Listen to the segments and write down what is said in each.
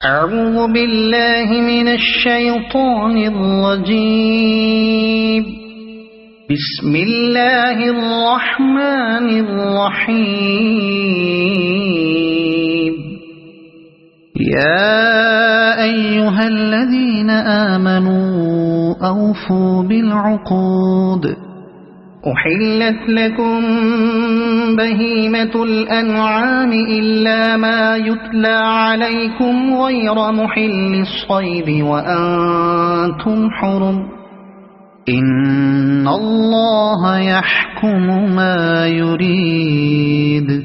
أعوذ بالله من الشيطان الرجيم. بسم الله الرحمن الرحيم. يا أيها الذين آمنوا أوفوا بالعقود. أحلت لكم بهيمة الأنعام إلا ما يتلى عليكم غير محل الصيد وأنتم حرم. إن الله يحكم ما يريد.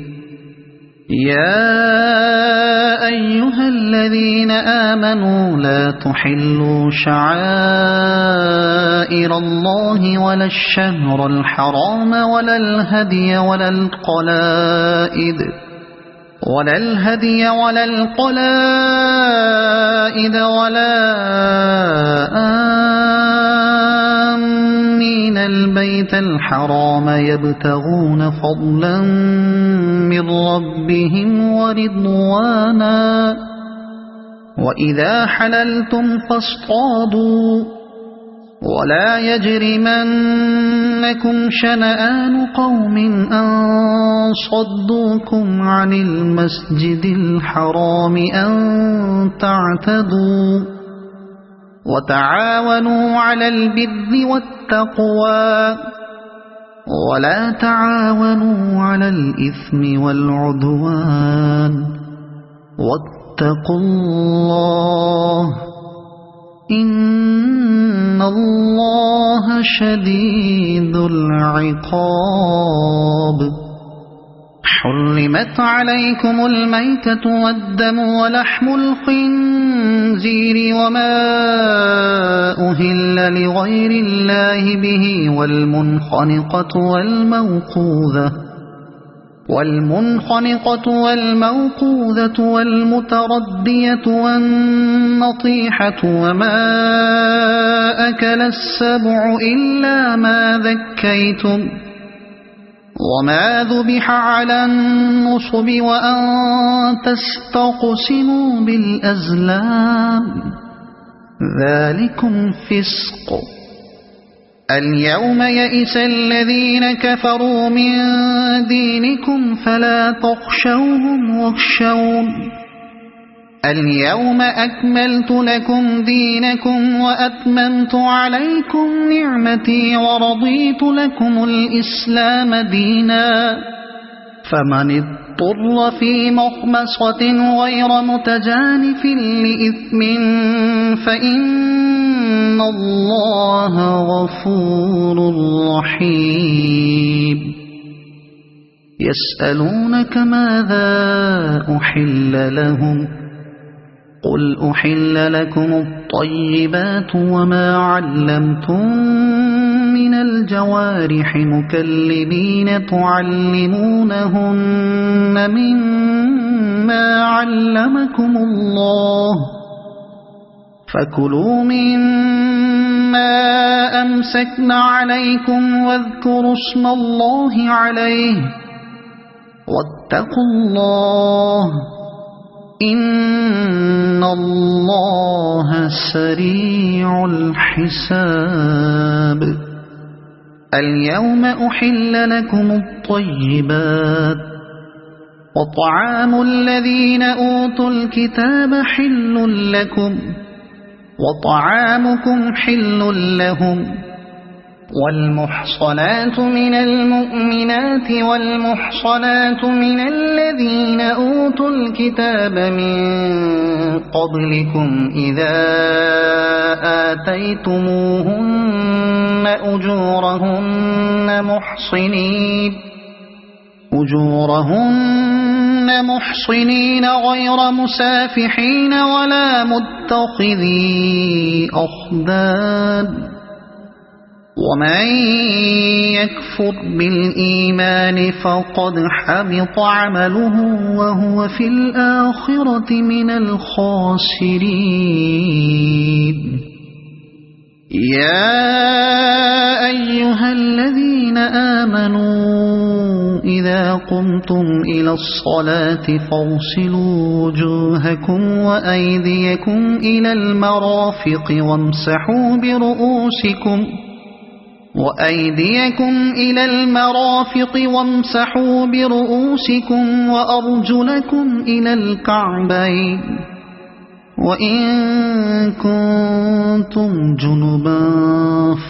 يا أيها الذين آمنوا لا تحلوا شعائر الله ولا الشهر الحرام ولا الهدي ولا القلائد ولا آمين البيت الحرام يبتغون فضلا من ربهم ورضوانا. وإذا حللتم فاصطادوا ولا يجرمنكم شنآن قوم أن صدوكم عن المسجد الحرام أن تعتدوا. وتعاونوا على البر والتقوى ولا تعاونوا على الإثم والعدوان. واتقوا الله إن الله شديد العقاب. حرمت عليكم الميتة والدم ولحم الخنزير وما أهل لغير الله به والمنخنقة والموقوذة والمتردية والنطيحة وما أكل السبع إلا ما ذكيتم وما ذبح على النصب وأن تستقسموا بالأزلام ذلكم فسق. اليوم يئس الذين كفروا من دينكم فلا تخشوهم واخشون. اليوم أكملت لكم دينكم وأتممت عليكم نعمتي ورضيت لكم الإسلام دينا. فمن اضطر في مخمصة غير متجانف لإثم فإن الله غفور رحيم. يسألونك ماذا أحل لهم قل أحل لكم الطيبات وما علمتم من الجوارح مكلبين تعلمونهن مما علمكم الله فكلوا مما أمسكن عليكم واذكروا اسم الله عليه واتقوا الله إن الله سريع الحساب. اليوم أحل لكم الطيبات وطعام الذين أوتوا الكتاب حل لكم وطعامكم حل لهم. والمحصنات من المؤمنات والمحصنات من الذين أوتوا الكتاب من قبلكم إذا آتيتموهن أجورهن محصنين غير مسافحين ولا متخذي أخدان. ومن يكفر بالإيمان فقد حبط عمله وهو في الآخرة من الخاسرين. يا أيها الذين آمنوا إذا قمتم إلى الصلاة فاغسلوا وجوهكم وأيديكم إلى المرافق وامسحوا برؤوسكم وأرجلكم إلى الكعبين وإن كنتم جنبا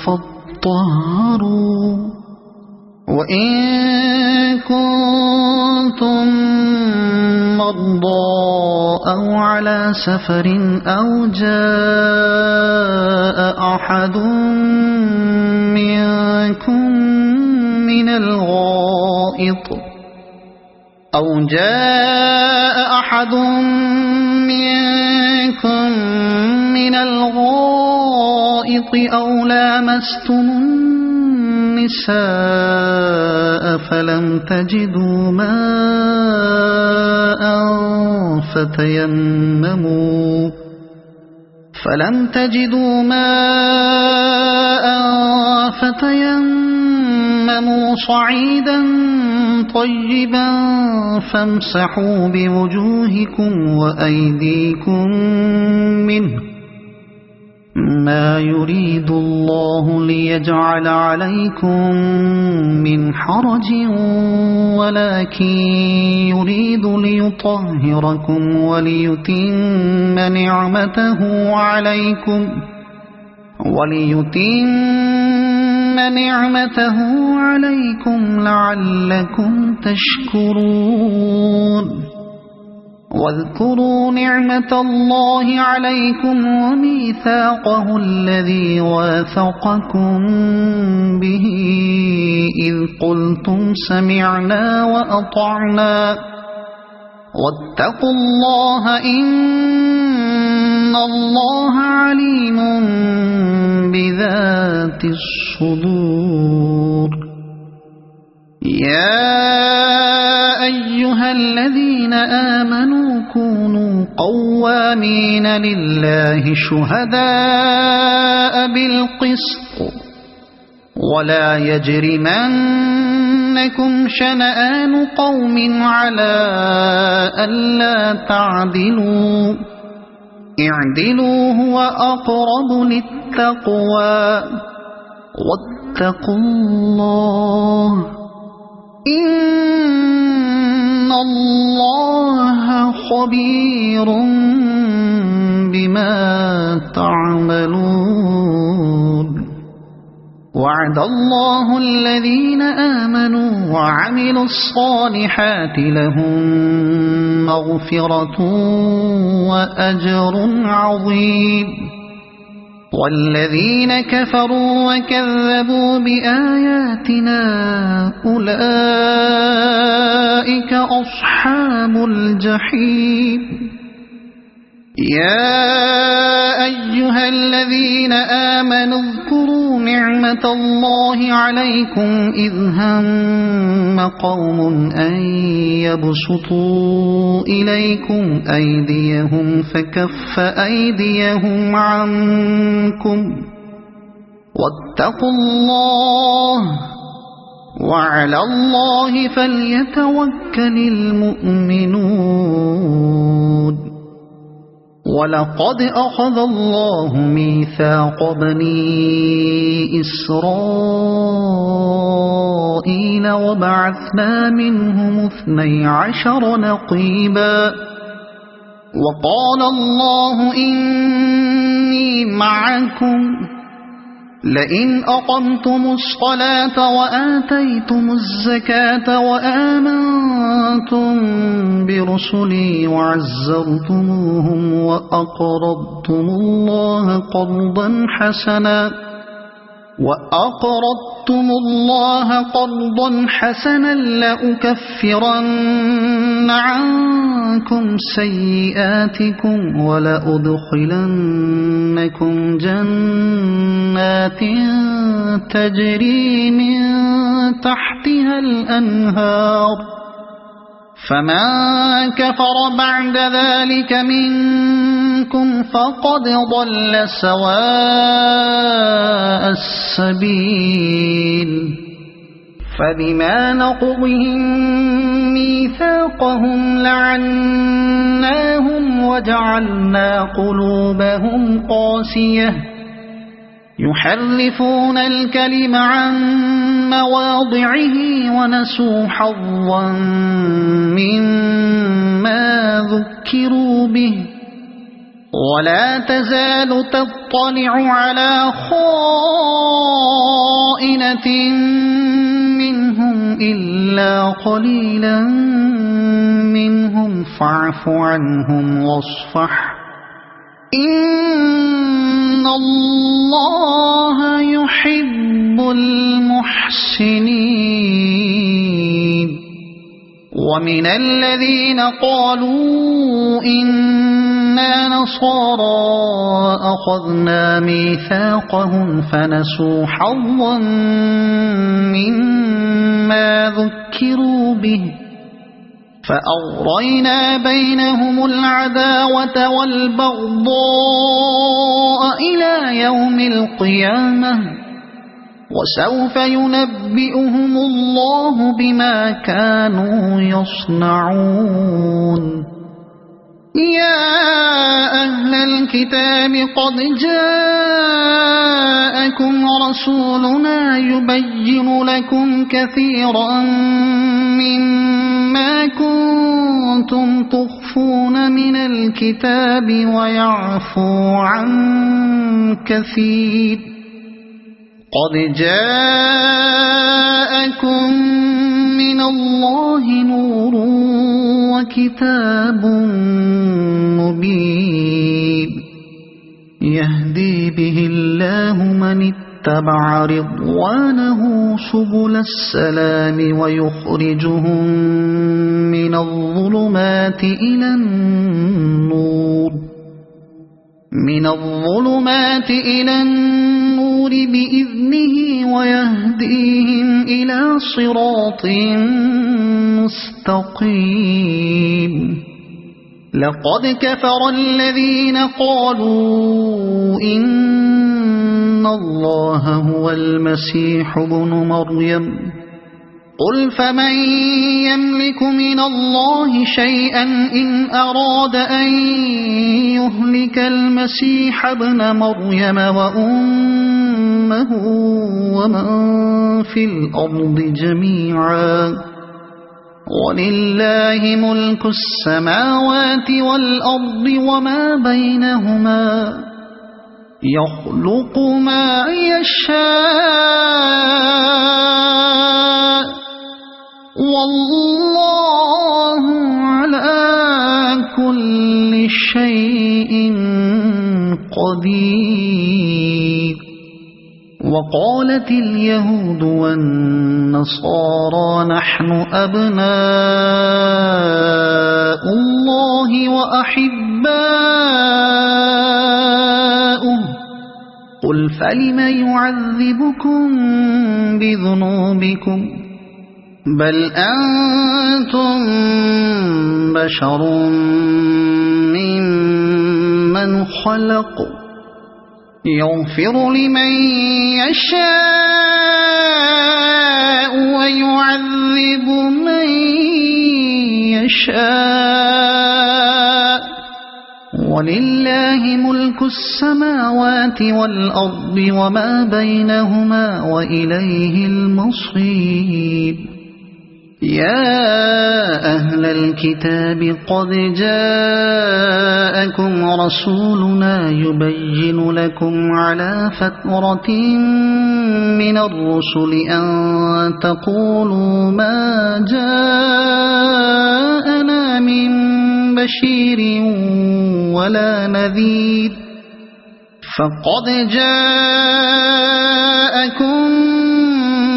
فاطهروا وإن كنتم مرضى أو على سفر أو جاء أحد منكم من الغائط أو لامستم النساء فلم تجدوا ماء فتيمموا صعيدا طيبا فامسحوا بوجوهكم وأيديكم منه ما يريد الله ليجعل عليكم من حرج ولكن يريد ليطهركم وليتم نعمته عليكم لعلكم تشكرون واذكروا نعمة الله عليكم وميثاقه الذي واثقكم به إذ قلتم سمعنا وأطعنا واتقوا الله إن الله عليم بذات الصدور يا أيها الذين آمنوا كونوا قوامين لله شهداء بالقسط ولا يجرمنكم شنآن قوم على ألا تعدلوا اعدلوا هو أقرب للتقوى واتقوا الله إن الله خبير بما تعملون وعد الله الذين آمنوا وعملوا الصالحات لهم مغفرة وأجر عظيم والذين كفروا وكذبوا بآياتنا أولئك أصحاب الجحيم يا أيها الذين آمنوا اذكروا نعمة الله عليكم إذ هم قوم أن يبسطوا إليكم أيديهم فكف أيديهم عنكم واتقوا الله وعلى الله فليتوكل المؤمنون ولقد أخذ الله ميثاق بني إسرائيل وبعثنا منهم 12 نقيبا وقال الله إني معكم لئن أقمتم الصلاة وآتيتم الزكاة وآمنتم برسلي وعزرتموهم وأقرضتم الله قرضا حسنا لأكفرن عنكم سيئاتكم ولأدخلنكم جنات تجري من تحتها الأنهار فمن كفر بعد ذلك منكم فقد ضل سواء السبيل فبما نقضهم ميثاقهم لعناهم وجعلنا قلوبهم قاسية يحرفون الكلم عن مواضعه ونسوا حظا مما ذكروا به ولا تزال تطلع على خائنة منهم إلا قليلا منهم فاعف عنهم واصفح إن الله يحب المحسنين ومن الذين قالوا إنا نصارى أخذنا ميثاقهم فنسوا حظا مما ذكروا به فأغرينا بينهم العداوة والبغضاء إلى يوم القيامة وسوف ينبئهم الله بما كانوا يصنعون يا أهل الكتاب قد جاءكم رسولنا يبين لكم كثيرا مما كنتم تخفون من الكتاب ويعفو عن كثير قد جاءكم من الله نور وكتاب مبين يهدي به الله من اتبع رضوانه سبل السلام ويخرجهم من الظلمات إلى النور بإذنه ويهديهم إلى صراط مستقيم لقد كفر الذين قالوا إن الله هو المسيح ابن مريم قل فمن يملك من الله شيئا إن أراد أن يهلك المسيح ابن مريم وأمه ومن في الأرض جميعا ولله ملك السماوات والأرض وما بينهما يخلق ما يشاء والله على كل شيء قدير وقالت اليهود والنصارى نحن أبناء الله وأحباؤه قل فلم يعذبكم بذنوبكم بل أنتم بشر ممن خلق يغفر لمن يشاء ويعذب من يشاء ولله ملك السماوات والأرض وما بينهما وإليه المصير يا أهل الكتاب قد جاءكم رسولنا يبين لكم على فترة من الرسل أن تقولوا ما جاءنا من بشير ولا نذير فقد جاءكم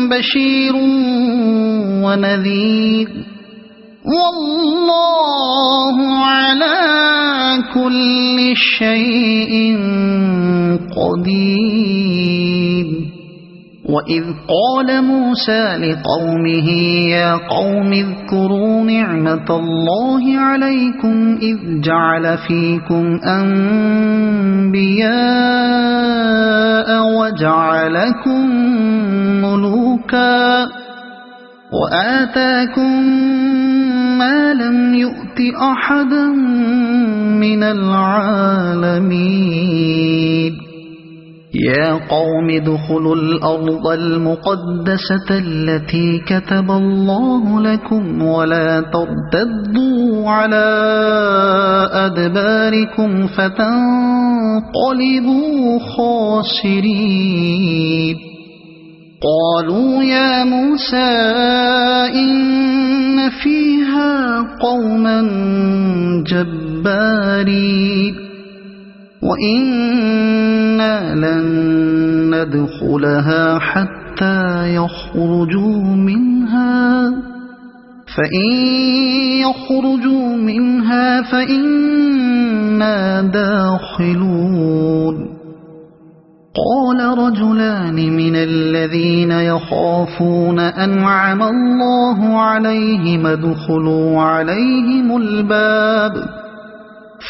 بشير ونذير والله على كل شيء قدير وإذ قال موسى لقومه يا قوم اذكروا نعمة الله عليكم إذ جعل فيكم أنبياء وجعلكم ملوكا وآتاكم ما لم يؤت أحدا من العالمين يا قوم ادخلوا الأرض المقدسة التي كتب الله لكم ولا ترتدوا على أدباركم فتنقلبوا خاسرين قالوا يا موسى إن فيها قوما جبارين وإنا لن ندخلها حتى يخرجوا منها فإن يخرجوا منها فإنا داخلون قال رجلان من الذين يخافون أنعم الله عليهم ادخلوا عليهم الباب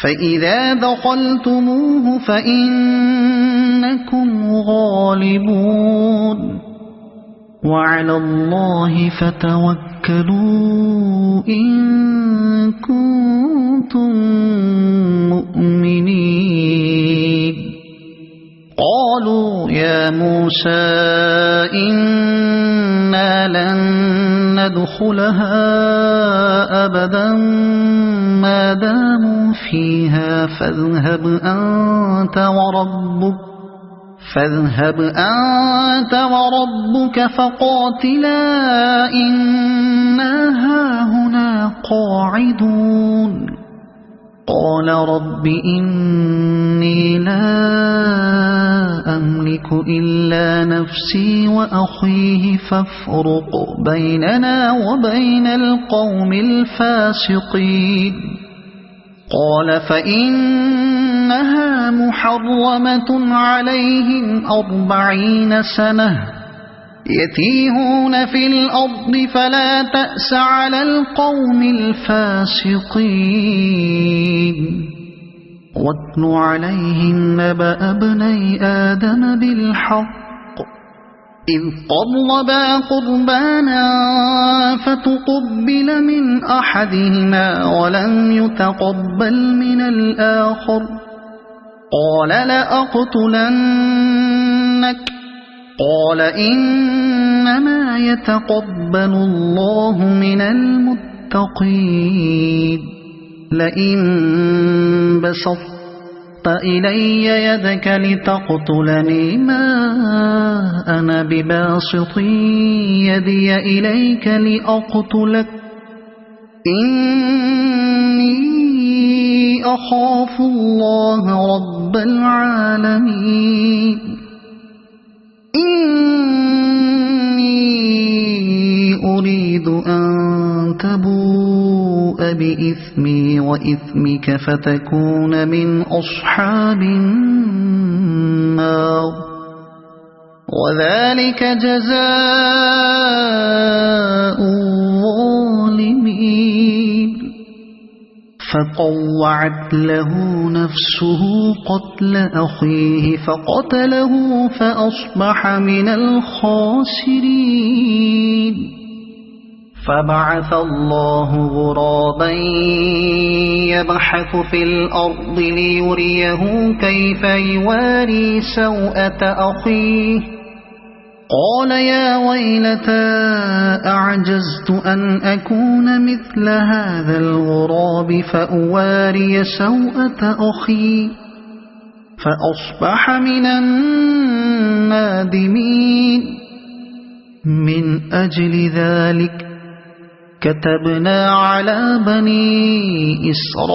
فإذا دخلتموه فإنكم غالبون وعلى الله فتوكلوا إن كنتم مؤمنين قالوا يا موسى إنا لن ندخلها أبدا ما داموا فيها فاذهب أنت وربك فقاتلا إنا هاهنا قاعدون قال رب إني لا أملك إلا نفسي وأخيه فافرق بيننا وبين القوم الفاسقين قال فإنها محرمة عليهم 40 سنة يتيهون في الأرض فلا تأس على القوم الفاسقين واتل عليهم نبأ ابني آدم بالحق إذ قربا قربانا فتقبل من أحدهما ولم يتقبل من الآخر قال لأقتلنك قال إنما يتقبل الله من المتقين لئن بسطت إلي يدك لتقتلني ما أنا بباسط يدي إليك لأقتلك إني أخاف الله رب العالمين إني أريد أن تبوء بإثمي وإثمك فتكون من أصحاب النار وذلك جزاء الظالمين فطوعت له نفسه قتل أخيه فقتله فأصبح من الخاسرين فبعث الله غرابا يبحث في الأرض ليريه كيف يواري سوءة أخيه قال يا ويلتى أعجزت أن أكون مثل هذا الغراب فأواري سوءة أخي فأصبح من النادمين من أجل ذلك كتبنا على بني إسرائيل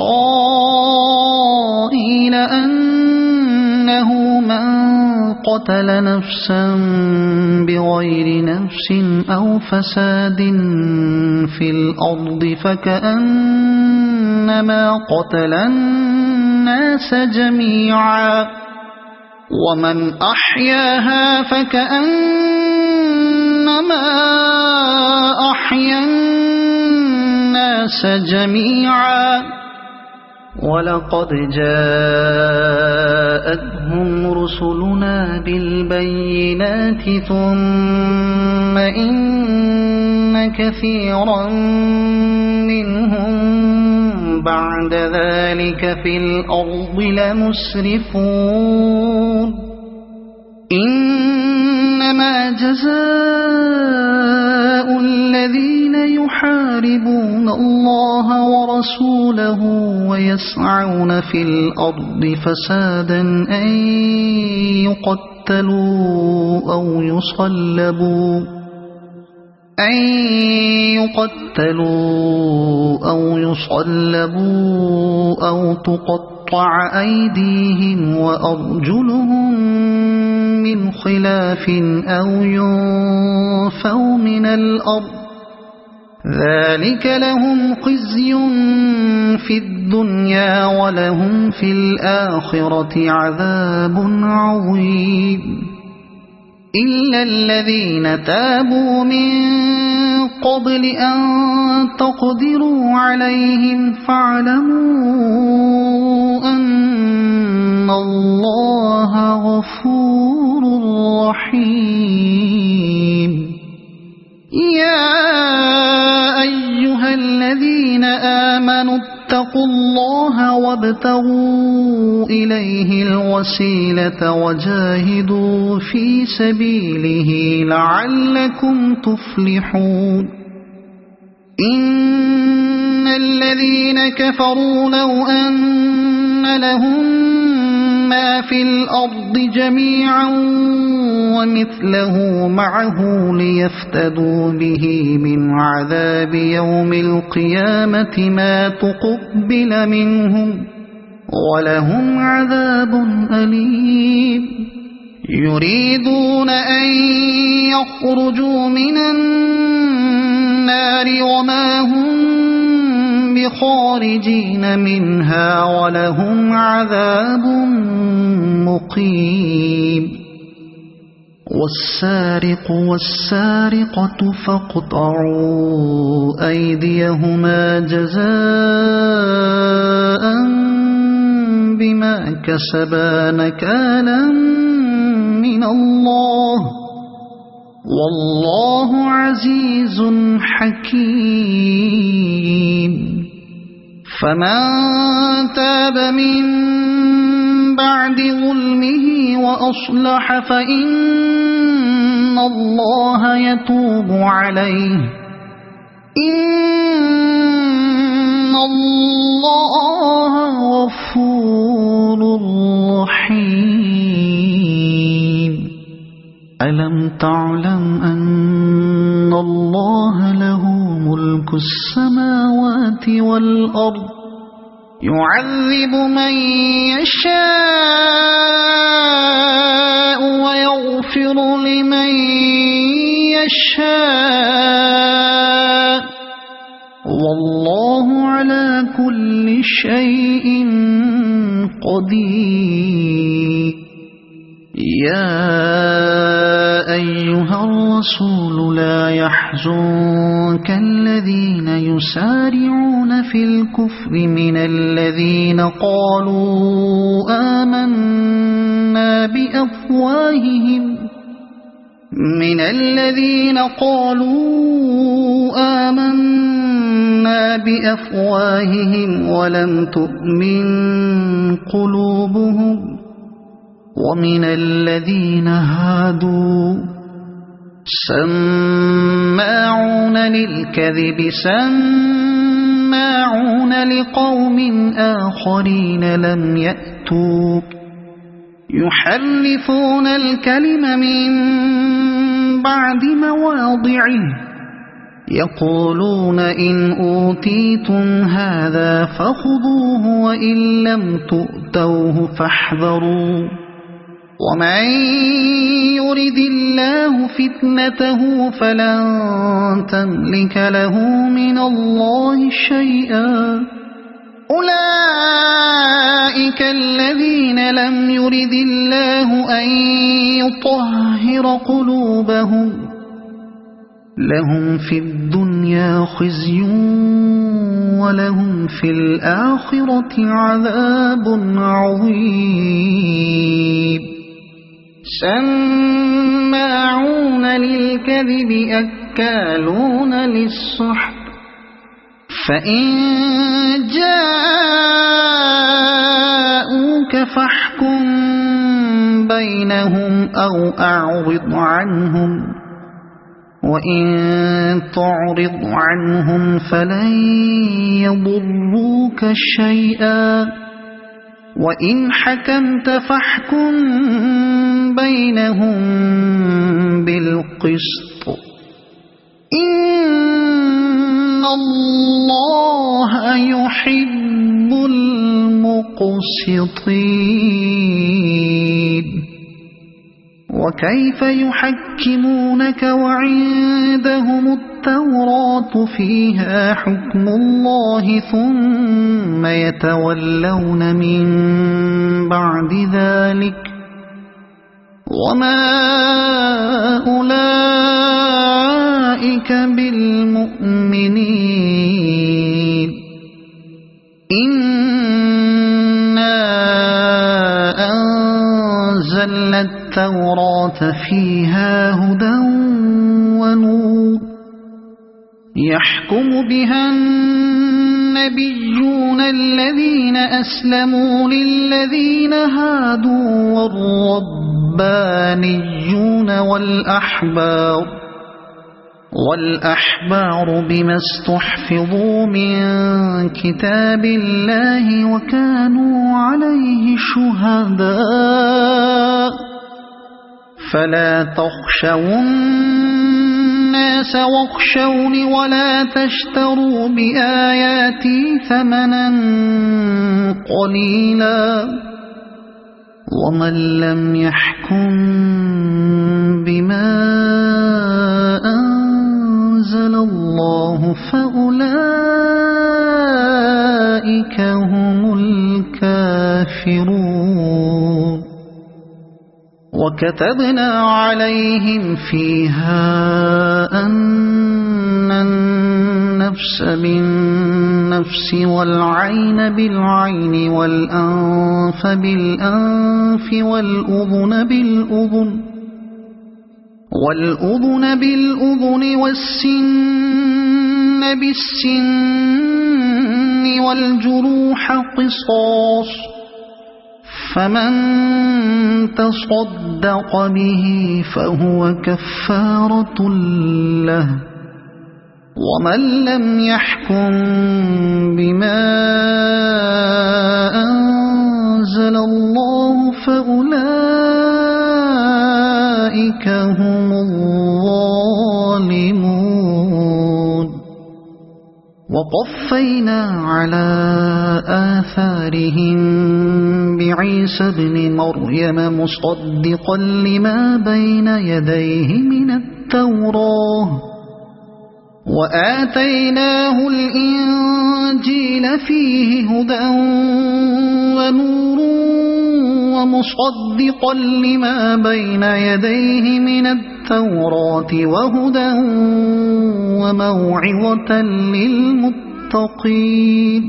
أنه من قتل نفسا بغير نفس أو فساد في الأرض فكأنما قتل الناس جميعا ومن أحياها فكأنما أحيا الناس جميعا ولقد جاءتهم رسلنا بالبينات ثم إن كثيرا منهم بعد ذلك في الأرض لمسرفون إنما جزاء الذين يحاربون الله ورسوله ويسعون في الأرض فسادا أن يقتلوا أو يصلبوا أو تقطع أيديهم وأرجلهم من خلاف أو ينفوا من الأرض ذلك لهم خزي في الدنيا ولهم في الآخرة عذاب عظيم إلا الذين تابوا من قبل أن تقدروا عليهم فاعلموا أن الله غفور رحيم يا أيها الذين آمنوا اتقوا الله وابتغوا إليه الوسيلة وجاهدوا في سبيله لعلكم تفلحون إن الذين كفروا لو أن لهم ما في الأرض جميعا ومثله معه ليفتدوا به من عذاب يوم القيامة ما تقبل منهم ولهم عذاب أليم يريدون أن يخرجوا من النار وما هم بخارجين منها ولهم عذاب مقيم والسارق والسارقة فاقطعوا أيديهما جزاء بما كسبا نكالا من الله والله عزيز حكيم فمن تاب من بعد ظلمه وأصلح فإن الله يتوب عليه إن الله غفور رحيم ألم تعلم أن الله له ملك السماوات والأرض يعذب من يشاء ويغفر لمن يشاء والله على كل شيء قدير يا أيها الرسول لا يحزنك الذين يسارعون في الكفر من الذين قالوا آمنا بأفواههم ولم تؤمن قلوبهم ومن الذين هادوا سماعون للكذب سماعون لقوم آخرين لم يأتوك يحرفون الكلم من بعد مواضعه يقولون إن أوتيتم هذا فخذوه وإن لم تؤتوه فاحذروا ومن يرد الله فتنته فلن تملك له من الله شيئا أولئك الذين لم يرد الله أن يطهر قلوبهم لهم في الدنيا خزي ولهم في الآخرة عذاب عظيم سماعون للكذب أكالون للسحت فإن جاءوك فاحكم بينهم أو أعرض عنهم وإن تعرض عنهم فلن يضروك شيئا وإن حكمت فاحكم بينهم بالقسط إن الله يحب المقسطين وكيف يحكمونك وعندهم التوراة فيها حكم الله ثم يتولون من بعد ذلك وما أولئك بالمؤمنين إنا أنزلنا التوراة فيها هدى ونور يحكم بها النبيون الذين أسلموا للذين هادوا والربانيون والأحبار بما استحفظوا من كتاب الله وكانوا عليه شهداء فلا تخشوا الناس واخشوني ولا تشتروا بآياتي ثمنا قليلا ومن لم يحكم بما أنزل الله فأولئك هم الكافرون وكتبنا عليهم فيها أن النفس بالنفس والعين بالعين والأنف بالأنف والأذن بالأذن والسن بالسن والجروح قصاص فمن تصدق به فهو كفارة له ومن لم يحكم بما أنزل الله فأولئك هم الظالمون وقفينا على آثارهم بعيسى ابن مريم مصدقا لما بين يديه من التوراة وآتيناه الإنجيل فيه هدى ونور ومصدقا لما بين يديه من التوراة وهدى وموعظة للمتقين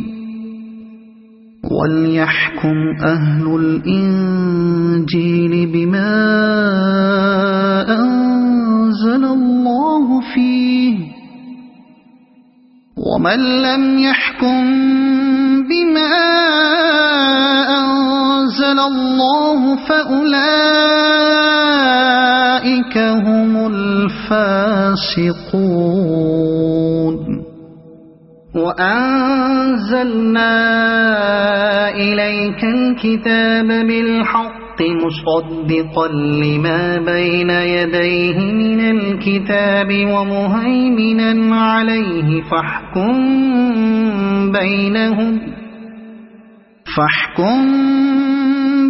وليحكم أهل الإنجيل بما أنزل الله فيه ومن لم يحكم بما أنزل الله فأولئك هم الفاسقون وأنزلنا إليك الكتاب بالحق مصدقا لما بين يديه من الكتاب ومهيمنا عليه فاحكم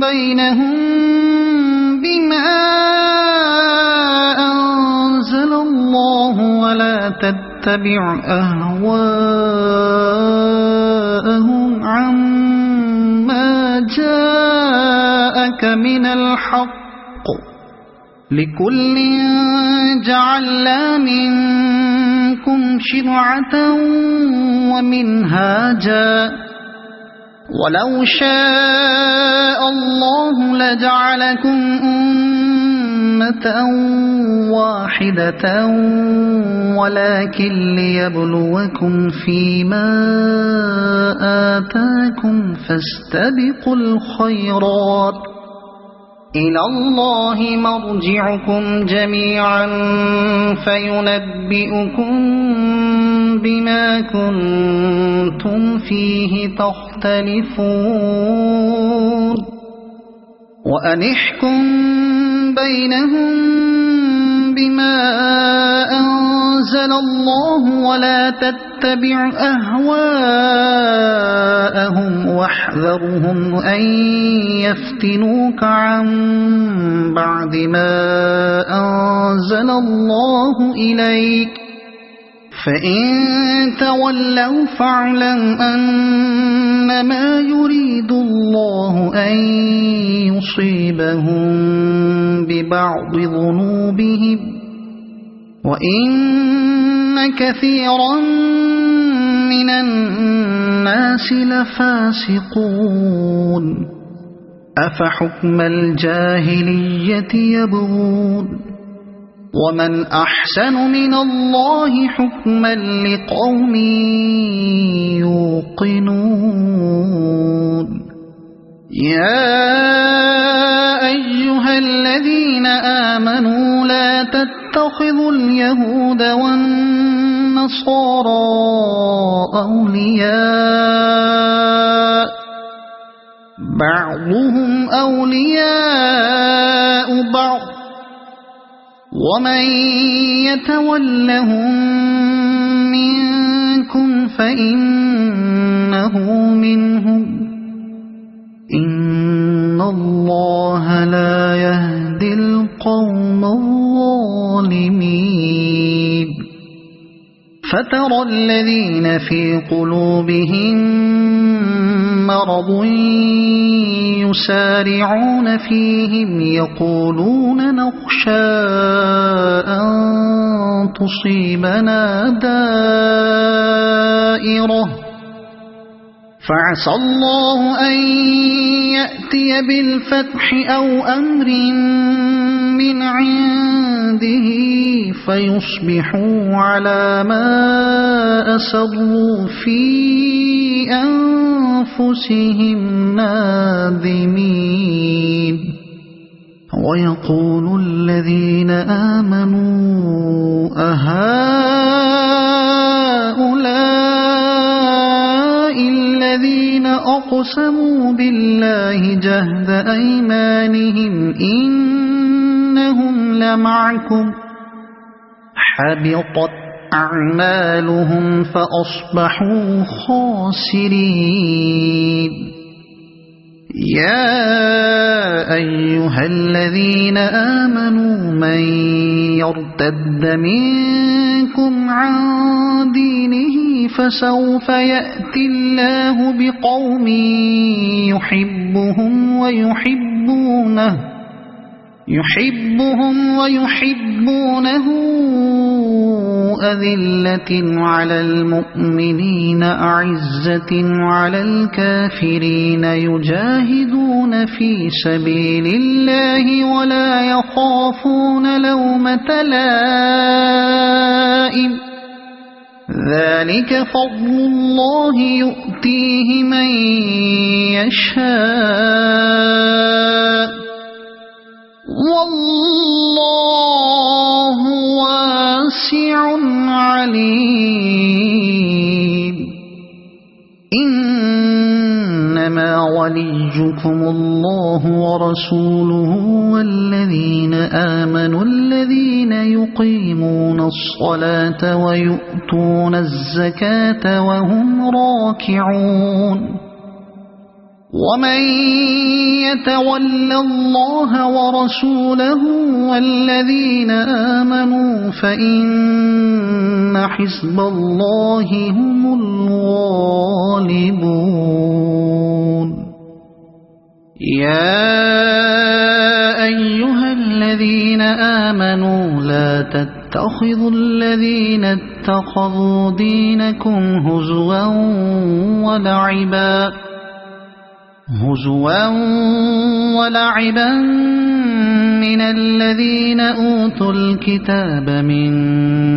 بينهم بما أنزل الله ولا تتبع أهواءهم عما جاءك من الحق لكل جعلنا منكم شرعة ومنهاجا ولو شاء الله لجعلكم أمة واحدة ولكن ليبلوكم فيما آتاكم فاستبقوا الخيرات إلى الله مرجعكم جميعا فينبئكم بما كنتم فيه تختلفون وأنحكم بينهم بما أنزل الله ولا تتبع أهواءهم واحذرهم أن يفتنوك عن بعد ما أنزل الله إليك فإن تولوا فاعلم أنما يريد الله أن يصيبهم ببعض ذنوبهم وإن كثيرا من الناس لفاسقون أفحكم الجاهلية يبغون ومن أحسن من الله حكما لقوم يوقنون يا أيها الذين آمنوا لا تتخذوا اليهود والنصارى أولياء بعضهم أولياء بعض ومن يتولهم منكم فإنه منهم إن الله لا يهدي القوم الظالمين فترى الذين في قلوبهم مرض يسارعون فيهم يقولون نخشى أن تصيبنا دائرة فعسى الله أن يأتي بالفتح أو أمر من عنده فيصبحوا على ما أسروا في أنفسهم نادمين ويقول الذين آمنوا أهؤلاء الذين أقسموا بالله جهد أيمانهم إنهم لمعكم حبطت أعمالهم فأصبحوا خاسرين يا أيها الذين آمنوا من يرتد منكم عن دينه فسوف يأتي الله بقوم يحبهم ويحبونه أذلة على المؤمنين أعزة على الكافرين يجاهدون في سبيل الله ولا يخافون لومة لائم ذلك فضل الله يؤتيه من يشاء والله واسع عليم إنما وليكم الله ورسوله والذين آمنوا الذين يقيمون الصلاة ويؤتون الزكاة وهم راكعون ومن يتول الله ورسوله والذين آمنوا فإن حزب الله هم الغالبون يا أيها الذين آمنوا لا تتخذوا الذين اتخذوا دينكم هزوا ولعبا من الذين أوتوا الكتاب من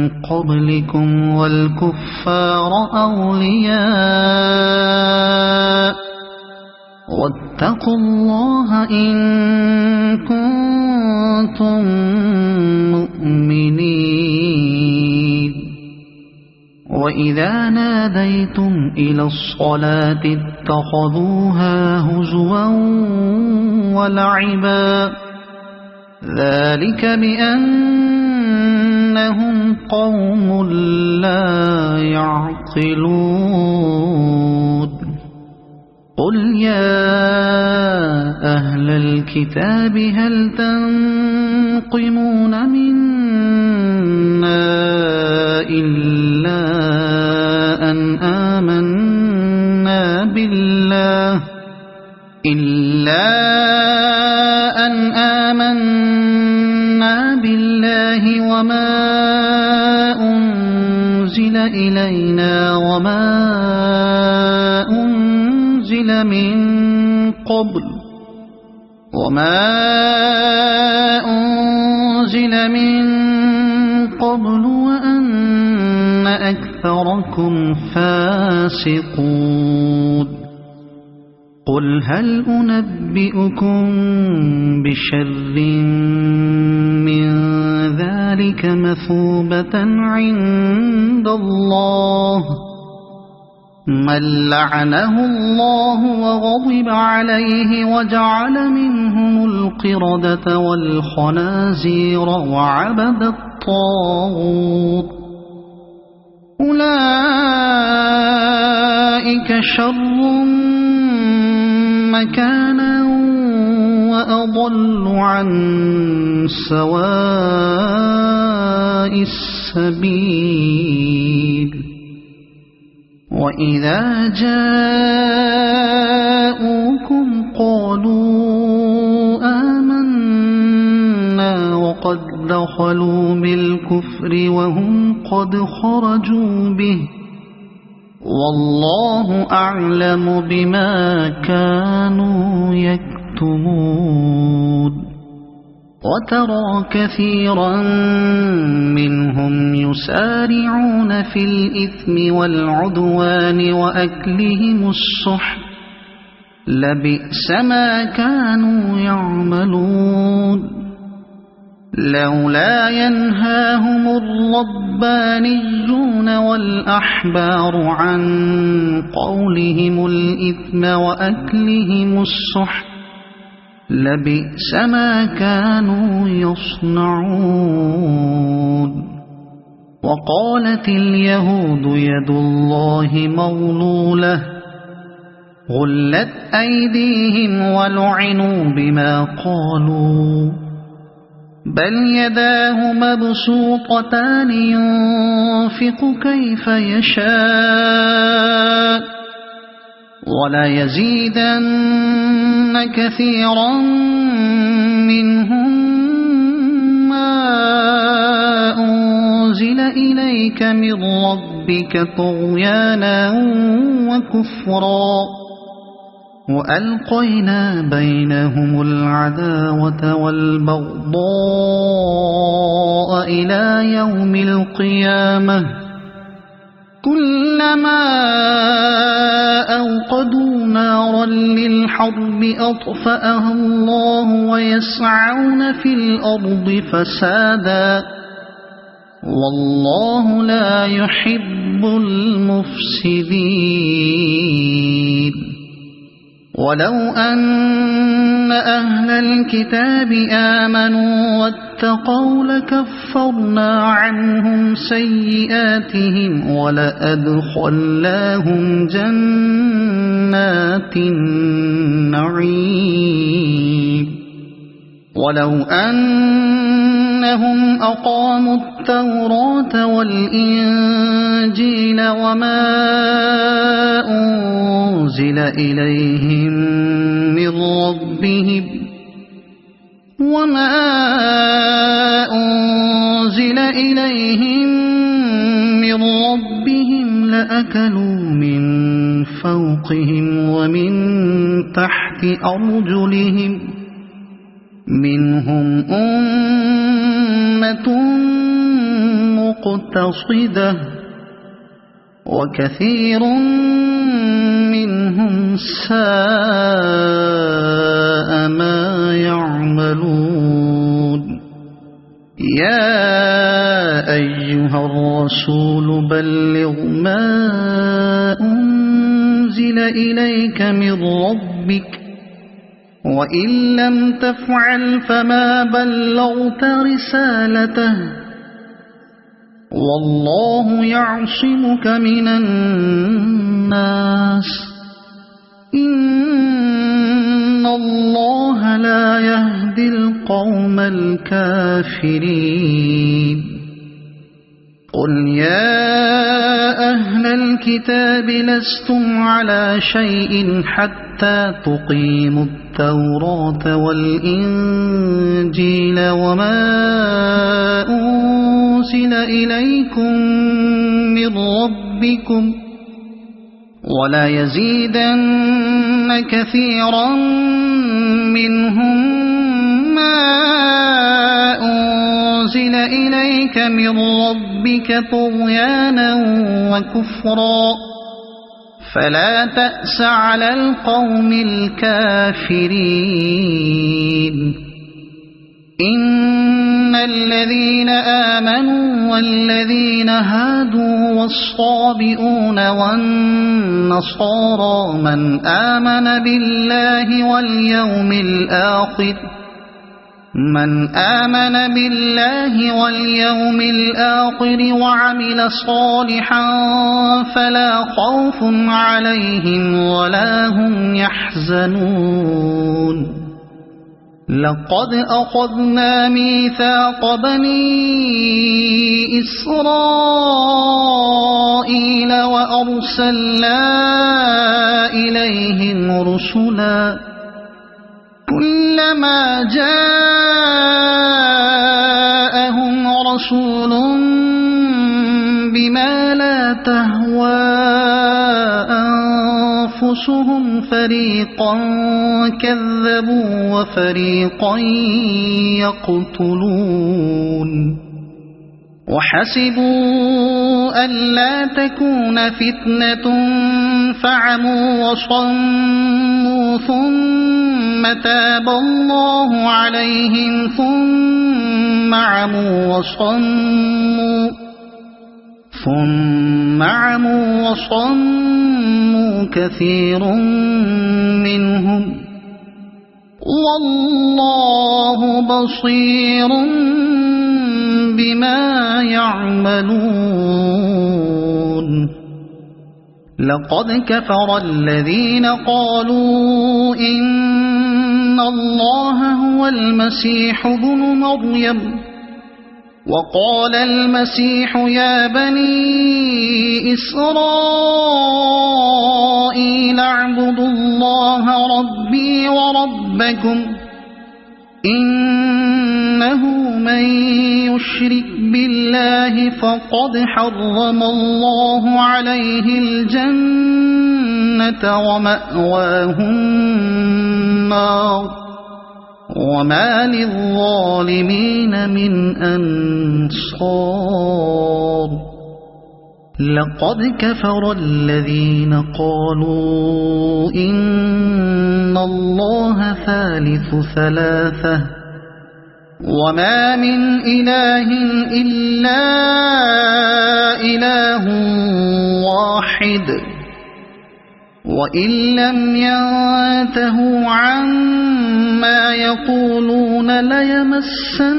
قبلكم والكفار أولياء واتقوا الله إن كنتم مؤمنين وإذا ناديتم إلى الصلاة اتخذوها هزوا ولعبا ذلك بأنهم قوم لا يعقلون قل يا أهل الكتاب هل تنقمون منا إلا أن آمنا بالله وما أنزل إلينا وما أنزل من قبل وأن أكثركم فاسقون قل هل أنبئكم بشر من ذلك مثوبة عند الله من لعنه الله وغضب عليه وجعل منهم القردة والخنازير وعبد الطاغوت أولئك شر مكانا وأضل عن سواء السبيل وإذا جاءوكم قالوا آمنا وقد دخلوا بالكفر وهم قد خرجوا به والله أعلم بما كانوا يكتمون وترى كثيرا منهم يسارعون في الإثم والعدوان وأكلهم السحت لبئس ما كانوا يعملون لولا ينهاهم الربانيون والأحبار عن قولهم الإثم وأكلهم السحت لبئس ما كانوا يصنعون وقالت اليهود يد الله مغلولة غلت أيديهم ولعنوا بما قالوا بل يداه مبسوطتان ينفق كيف يشاء ولا يزيدن كثيرا منهم ما أنزل إليك من ربك طغيانا وكفرا وألقينا بينهم العداوة والبغضاء إلى يوم القيامة كلما أوقدوا نارا للحرب أطفأها الله ويسعون في الأرض فسادا والله لا يحب المفسدين ولو أن أهل الكتاب آمنوا واتقوا لكفرنا عنهم سيئاتهم ولأدخلناهم جنات النعيم ولو أنهم أقاموا التوراة والإنجيل وما أنزل إليهم من ربهم لأكلوا من فوقهم ومن تحت أرجلهم منهم أمة مقتصدة وكثير منهم ساء ما يعملون يا أيها الرسول بلغ ما أنزل إليك من ربك وإن لم تفعل فما بلغت رسالته والله يعصمك من الناس إن الله لا يهدي القوم الكافرين قل يا أهل الكتاب لستم على شيء حتى تقيموا التوراة والإنجيل وما أنزل إليكم من ربكم ولا يزيدن كثيرا منهم ما أنزل إليك من ربك طغيانا وكفرا فلا تأس على القوم الكافرين إن الذين آمنوا والذين هادوا والصابئون والنصارى من آمن بالله واليوم الآخر وعمل صالحا فلا خوف عليهم ولا هم يحزنون لقد أخذنا ميثاق بني إسرائيل وأرسلنا إليهم رسلا كلما جاءهم رسول بما لا تهوى أنفسهم فريقا كذبوا وفريقا يقتلون وحسبوا ألا تكون فتنة فعموا وصموا ثم تاب الله عليهم ثم عموا وصموا كثير منهم والله بصير بما يعملون لقد كفر الذين قالوا إن الله هو المسيح ابن مريم وقال المسيح يا بني إسرائيل اعبدوا الله ربي وربكم إنه من يشرك بالله فقد حرم الله عليه الجنة ومأواه النار وما للظالمين من أنصار لقد كفر الذين قالوا إن الله ثالث ثلاثة وما من إله إلا إله واحد وإن لم ينتهوا عما يقولون ليمسن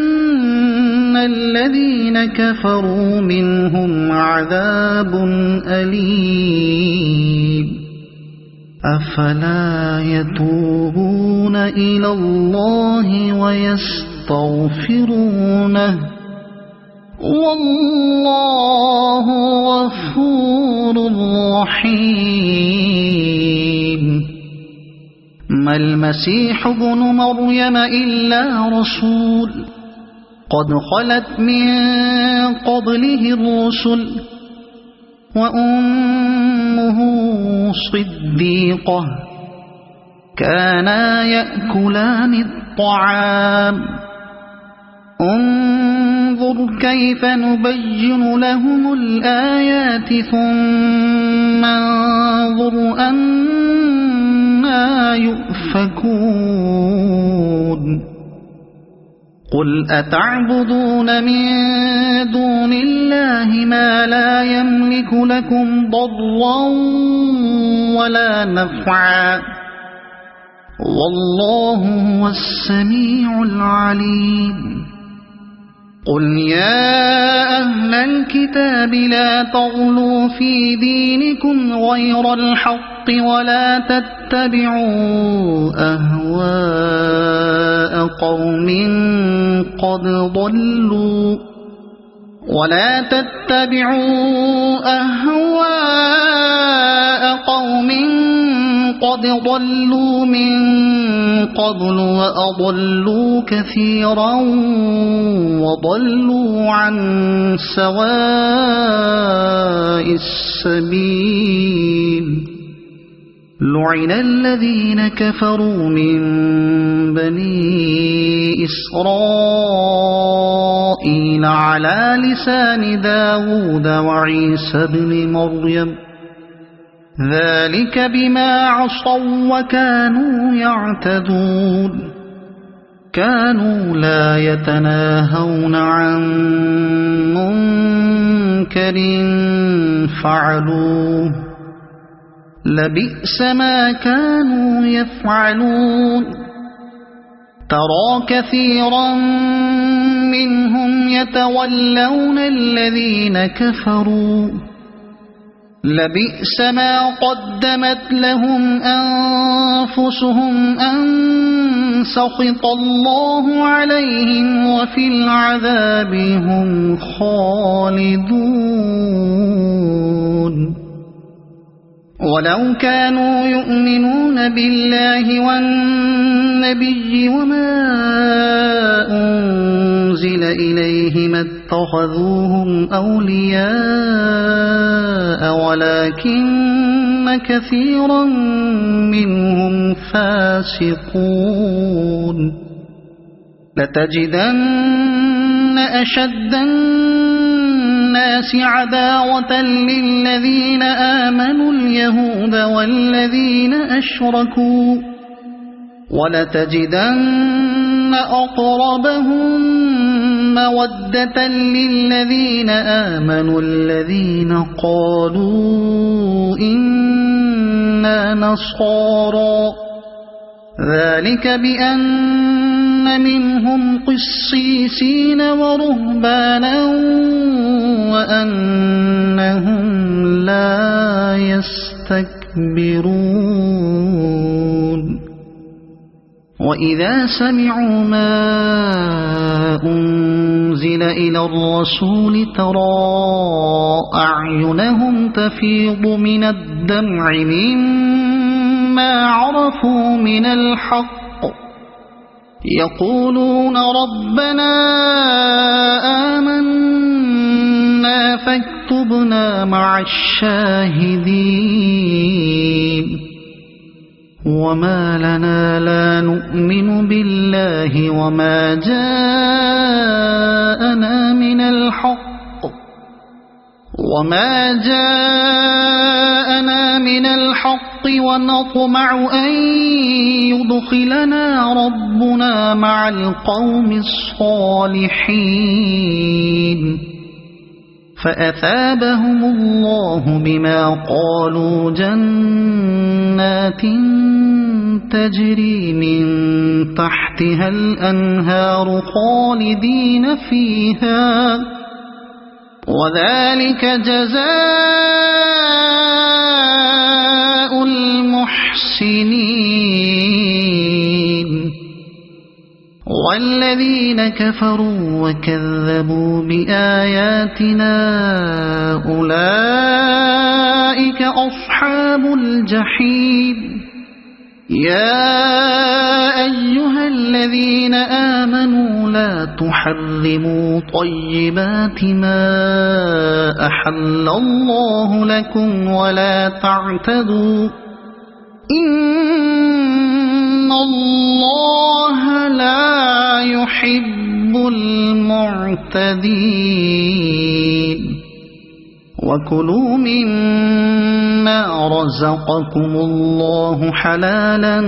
الذين كفروا منهم عذاب أليم أفلا يتوبون إلى الله ويستغفرونه والله غفور رحيم ما المسيح ابن مريم إلا رسول قد خلت من قبله الرسل وأمه صديقة كانا يأكلان الطعام انظر كيف نبين لهم الآيات ثم انظر أنى يؤفكون قل أتعبدون من دون الله ما لا يملك لكم ضرا ولا نفعا والله هو السميع العليم قل يا أهل الكتاب لا تغلوا في دينكم غير الحق ولا تتبعوا أهواء قوم قد ضلوا من قبل وأضلوا كثيرا وضلوا عن سواء السبيل لعن الذين كفروا من بني إسرائيل على لسان داود وعيسى بن مريم ذلك بما عصوا وكانوا يعتدون كانوا لا يتناهون عن منكر فعلوه لبئس ما كانوا يفعلون ترى كثيرا منهم يتولون الذين كفروا لبئس ما قدمت لهم أنفسهم أن سخط الله عليهم وفي العذاب هم خالدون ولو كانوا يؤمنون بالله والنبي وما أنزل إليه ما اتخذوهم أولياء ولكن كثيرا منهم فاسقون لتجدن أشد الناس عداوة للذين آمنوا اليهود والذين أشركوا ولتجدن أقربهم مودة للذين آمنوا الذين قالوا إنا نصارى ذلك بأن منهم قسيسين ورهبانا وأنهم لا يستكبرون وإذا سمعوا ما أنزل إلى الرسول ترى أعينهم تفيض من الدمع مما عرفوا من الحق يقولون ربنا آمنا فاكتبنا مع الشاهدين وما لنا لا نؤمن بالله وما جاءنا من الحق ونطمع أن يدخلنا ربنا مع القوم الصالحين فأثابهم الله بما قالوا جنات تجري من تحتها الأنهار خالدين فيها وذلك جزاء المحسنين والذين كفروا وكذبوا بآياتنا أولئك أصحاب الجحيم يا أيها الذين آمنوا لا تحرموا طيبات ما أحل الله لكم ولا تعتدوا إن الله لا يحب المعتدين وكلوا مما رزقكم الله حلالا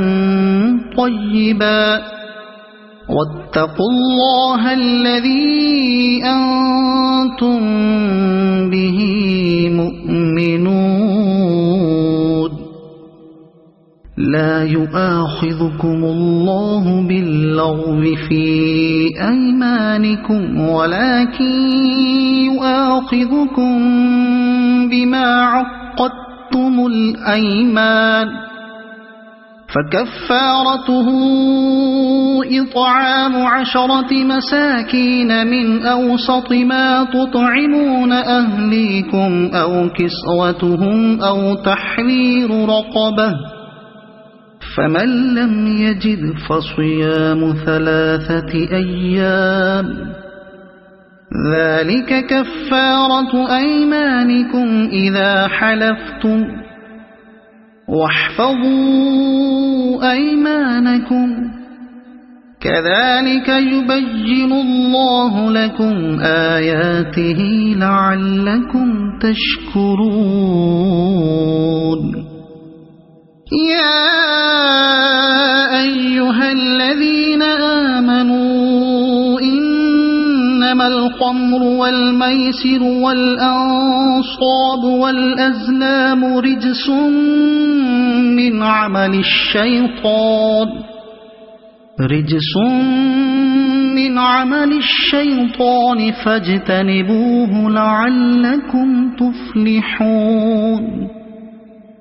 طيبا واتقوا الله الذي أنتم به مؤمنون لا يؤاخذكم الله باللغو في أيمانكم ولكن يؤاخذكم بما عقدتم الأيمان فكفارته إطعام 10 مساكين من أوسط ما تطعمون أهليكم أو كسوتهم أو تحرير رقبة فمن لم يجد فصيام 3 أيام ذلك كفارة أيمانكم إذا حلفتم واحفظوا أيمانكم كذلك يبين الله لكم آياته لعلكم تشكرون يا أيها الذين آمنوا إنما الخمر والميسر والأنصاب والأزلام رجس من عمل الشيطان فاجتنبوه لعلكم تفلحون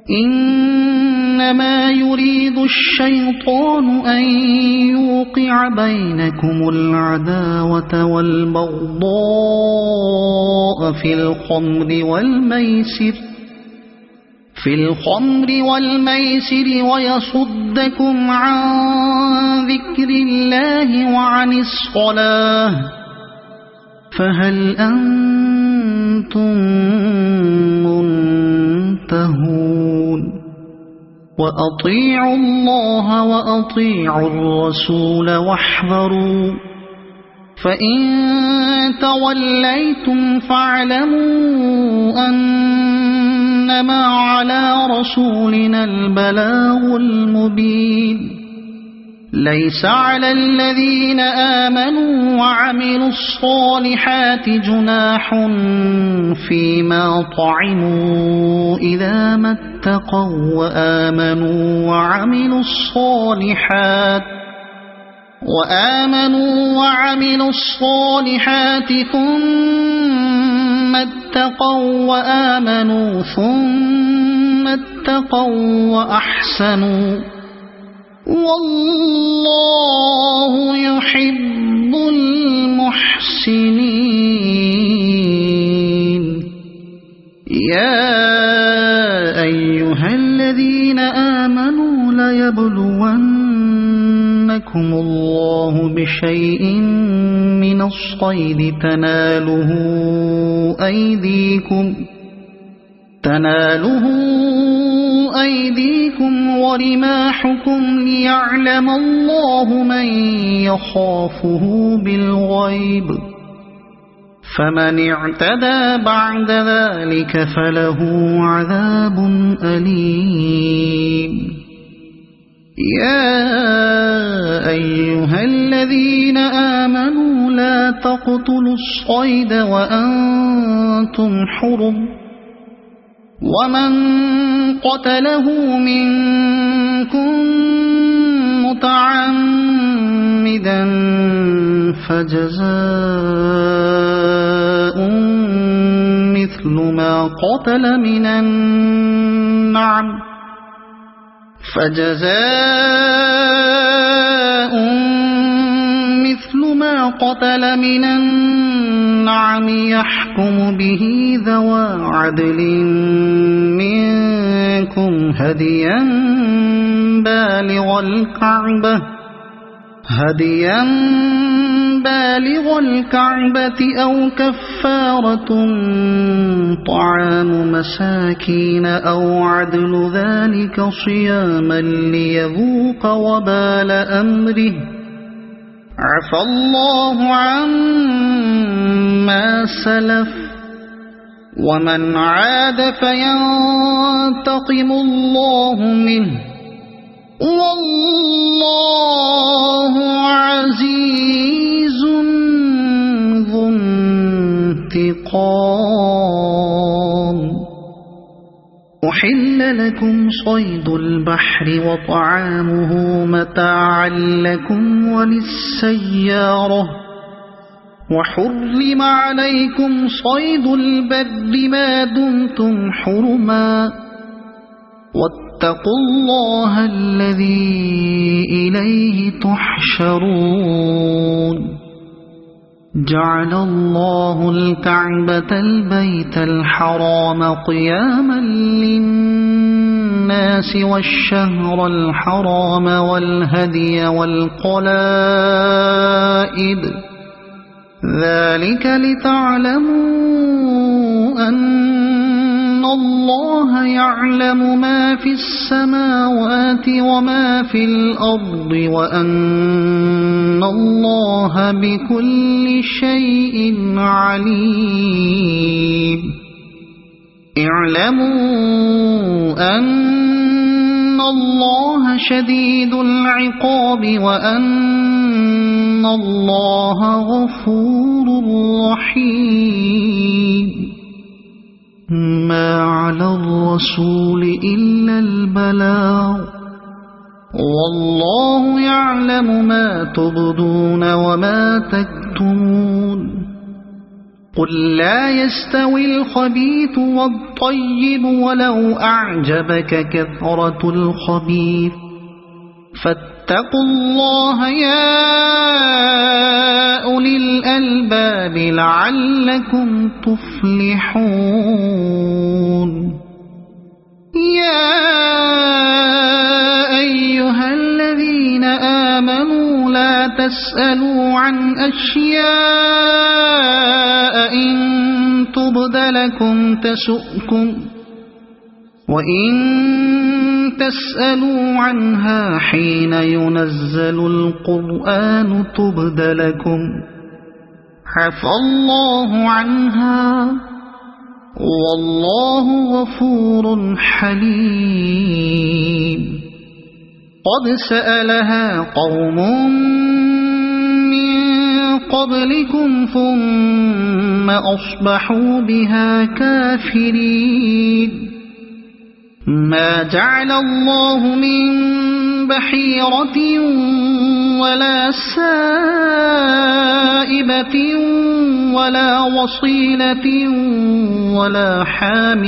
إنما يريد الشيطان أن يوقع بينكم العداوة والبغضاء في الخمر والميسر ويصدكم عن ذكر الله وعن الصلاة فهل أنتم منتهون وأطيعوا الله وأطيعوا الرسول واحذروا فإن توليتم فاعلموا أنما على رسولنا البلاغ المبين ليس على الذين آمنوا وعملوا الصالحات جناح فيما طعموا إذا ما اتقوا وآمنوا وعملوا الصالحات ثم اتقوا وآمنوا ثم اتقوا وأحسنوا والله يحب المحسنين يا أيها الذين آمنوا ليبلونكم الله بشيء من الصيد تناله أيديكم ورماحكم ليعلم الله من يخافه بالغيب فمن اعتدى بعد ذلك فله عذاب أليم يا أيها الذين آمنوا لا تقتلوا الصيد وأنتم حرم ومن قتله منكم متعمدا فجزاء مثل ما قتل من النعم يحكم به ذوى عدل منكم هديا بالغ الكعبة أو كفارة طعام مساكين أو عدل ذلك صياما ليذوق وبال أمره عفى الله عما سلف ومن عاد فينتقم الله منه والله عزيز ذو انتقام. أحل لكم صيد البحر وطعامه متاعا لكم وللسيارة وحرم عليكم صيد البر ما دمتم حرما واتقوا الله الذي إليه تحشرون. جعل الله الكعبة البيت الحرام قياما للناس والشهر الحرام والهدي والقلائد ذلك لتعلموا أن الله يعلم ما في السماوات وما في الأرض وأن الله بكل شيء عليم. اعلموا أن الله شديد العقاب وأن الله غفور رحيم. ما على الرسول إلا البلاغ والله يعلم ما تبدون وما تكتمون. قل لا يستوي الخبيث والطيب ولو أعجبك كثرة الخبيث فاتقوا الله يا أولي الألباب لعلكم تفلحون. يا أيها الذين آمنوا لا تسألوا عن أشياء إن تبد لكم تسؤكم وإن تسألوا عنها حين ينزل القرآن تبد لكم عفى الله عنها والله غفور حليم. قد سألها قوم من قبلكم ثم أصبحوا بها كافرين. ما جعل الله من بحيرة ولا سائبة ولا وصيلة ولا حام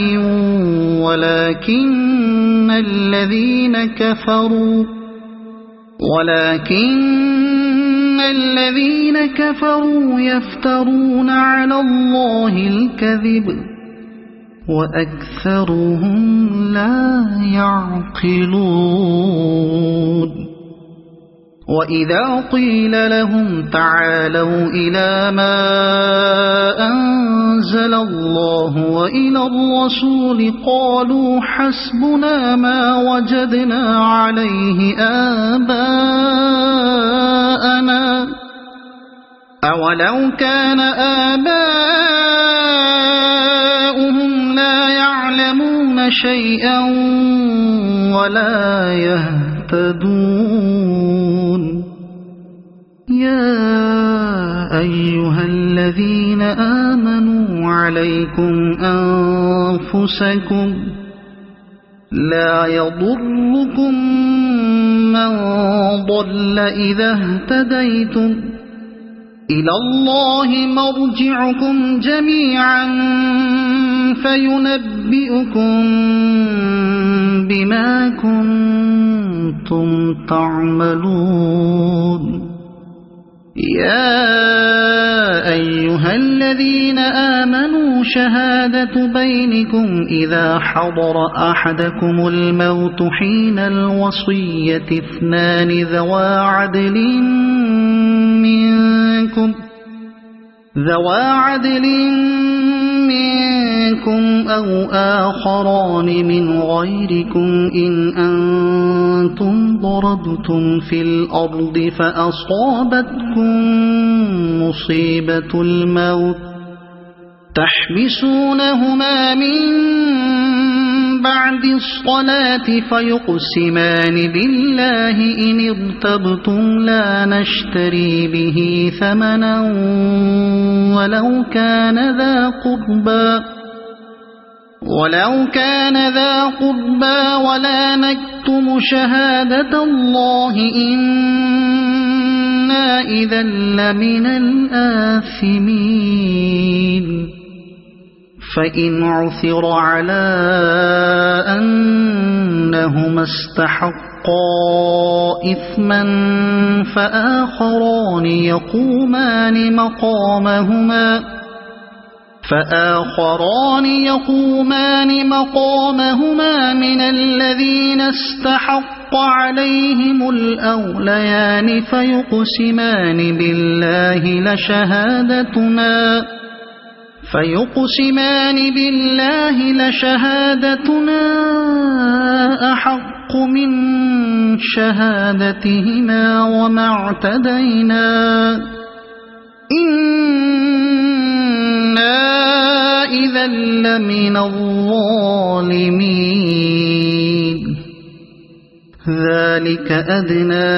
ولكن الذين كفروا يفترون على الله الكذب وأكثرهم لا يعقلون. وإذا قيل لهم تعالوا إلى ما أنزل الله وإلى الرسول قالوا حسبنا ما وجدنا عليه آباءنا أولو كان آباؤهم لا يعلمون شيئا ولا يهتدون. يا أيها الذين آمنوا عليكم أنفسكم لا يضركم من ضل إذا اهتديتم إلى الله مرجعكم جميعا فينبئكم بما كنتم تعملون. يا أيها الذين آمنوا شهادة بينكم إذا حضر أحدكم الموت حين الوصية اثنان ذوى عدل منكم ذوى عدل منكم أو آخران من غيركم إن أنتم ضربتم في الأرض فأصابتكم مصيبة الموت تحبسونهما من بعد الصلاة فيقسمان بالله إن ارتبتم لا نشتري به ثمنا ولو كان ذا قربى ولا نكتم شهادة الله إنا إذا لمن الآثمين فإن عثر على أنهما استحقا إثما فآخران يقومان مقامهما من الذين استحق عليهم الأوليان فيقسمان بالله لشهادتنا أحق من شهادتهما وما اعتدينا إنا إذا لمن الظالمين ذلك أدنى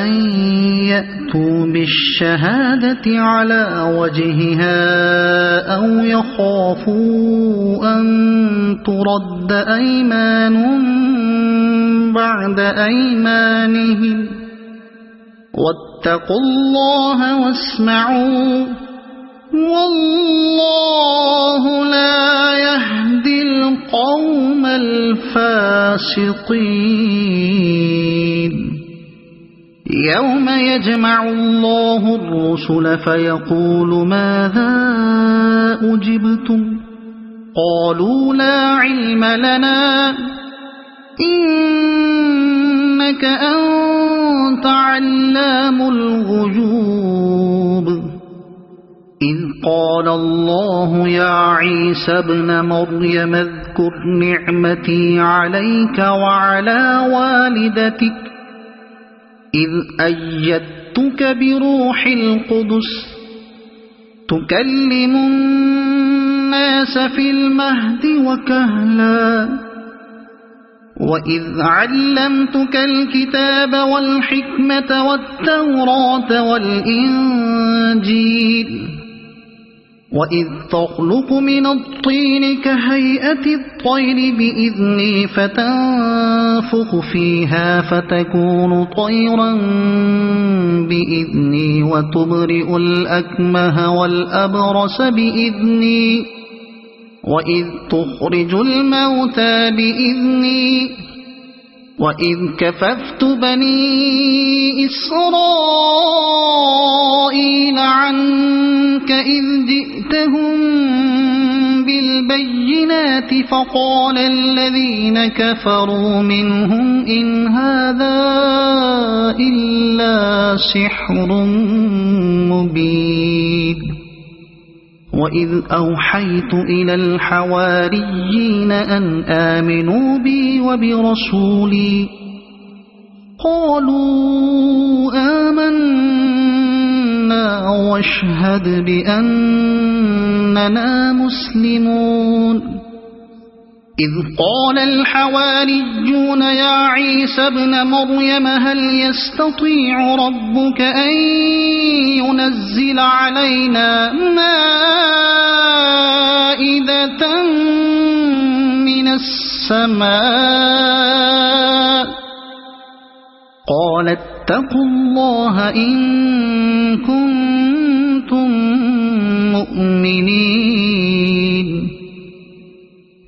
أن يأتوا بالشهادة على وجهها أو يخافوا أن ترد أيمان بعد أيمانهم واتقوا الله واسمعوا والله لا يهدي القوم الفاسقين يوم يجمع الله الرسل فيقول ماذا أجبتم قالوا لا علم لنا إنك أنت علام الغيوب إذ قال الله يا عيسى ابن مريم اذكر نعمتي عليك وعلى والدتك إذ أيدتك بروح القدس تكلم الناس في المهد وكهلا وإذ علمتك الكتاب والحكمة والتوراة والإنجيل وإذ تخلق من الطين كهيئة الطير بإذني فتنفخ فيها فتكون طيرا بإذني وتبرئ الأكمه والأبرص بإذني وإذ تخرج الموتى بإذني وإذ كففت بني إسرائيل عنك إذ جئتهم بالبينات فقال الذين كفروا منهم إن هذا إلا سحر مبين وإذ أوحيت إلى الحواريين أن آمنوا بي وبرسولي قالوا آمنا واشهد بأننا مسلمون إذ قال الحواريون يا عيسى ابن مريم هل يستطيع ربك أن ينزل علينا مائدة من السماء قال اتقوا الله إن كنتم مؤمنين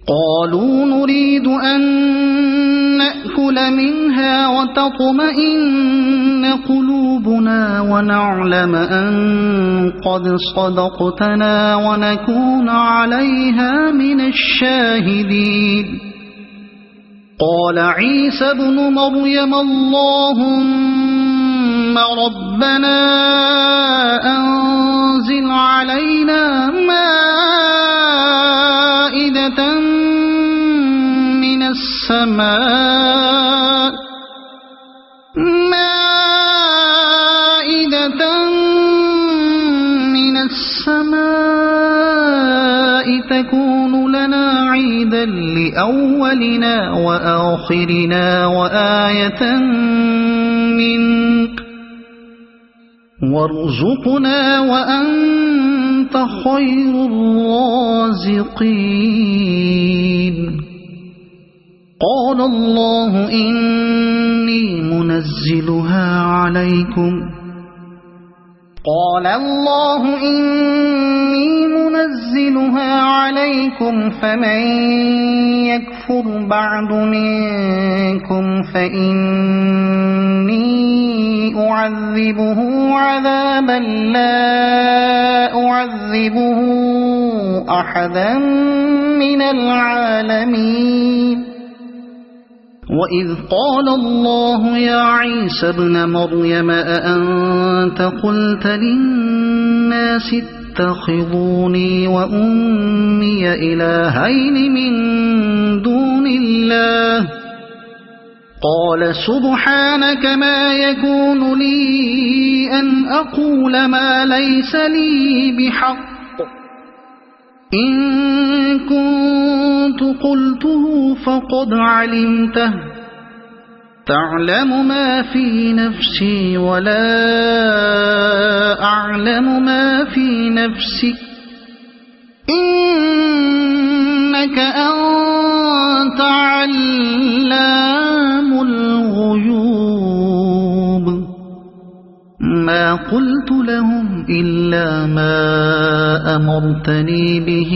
قالوا نريد أن نأكل منها وتطمئن قلوبنا ونعلم أن قد صدقتنا ونكون عليها من الشاهدين قال عيسى ابن مريم اللهم ربنا أنزل علينا السماء تكون لنا عيدا لأولنا وآخرنا وآية منك وارزقنا وأنت خير الرازقين قال الله إني منزلها عليكم فمن يكفر بعد منكم فإني أعذبه عذابا لا أعذبه أحدا من العالمين وإذ قال الله يا عيسى ابن مريم أأنت قلت للناس اتخذوني وأمي إلهين من دون الله قال سبحانك ما يكون لي أن أقول ما ليس لي بحق إن كنت قلته فقد علمته تعلم ما في نفسي ولا أعلم ما في نفسك إنك أنت علام الغيوب ما قلت لهم إلا ما أمرتني به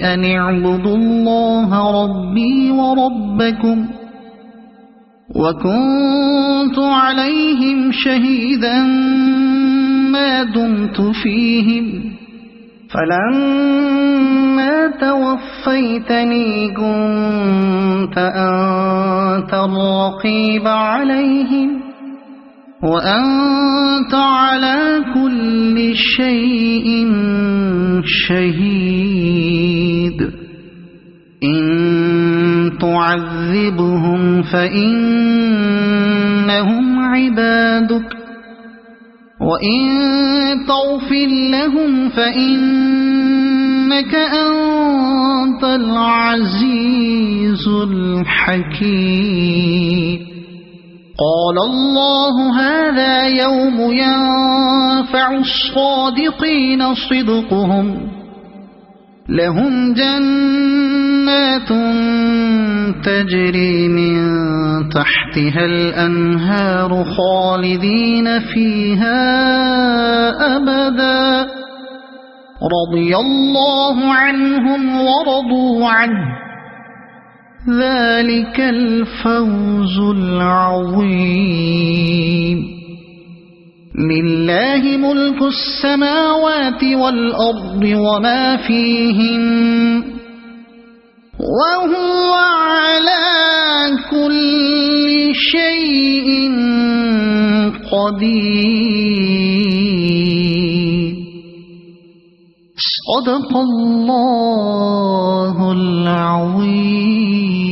أن اعبدوا الله ربي وربكم وكنت عليهم شهيدا ما دمت فيهم فلما توفيتني كنت أنت الرقيب عليهم وأنت على كل شيء شهيد إن تعذبهم فإنهم عبادك وإن تغفر لهم فإنك أنت العزيز الحكيم قال الله هذا يوم ينفع الصادقين صدقهم لهم جنات تجري من تحتها الأنهار خالدين فيها أبدا رضي الله عنهم ورضوا عنه ذلك الفوز العظيم لله ملك السماوات والأرض وما فيهن وهو على كل شيء قدير صدق الله العظيم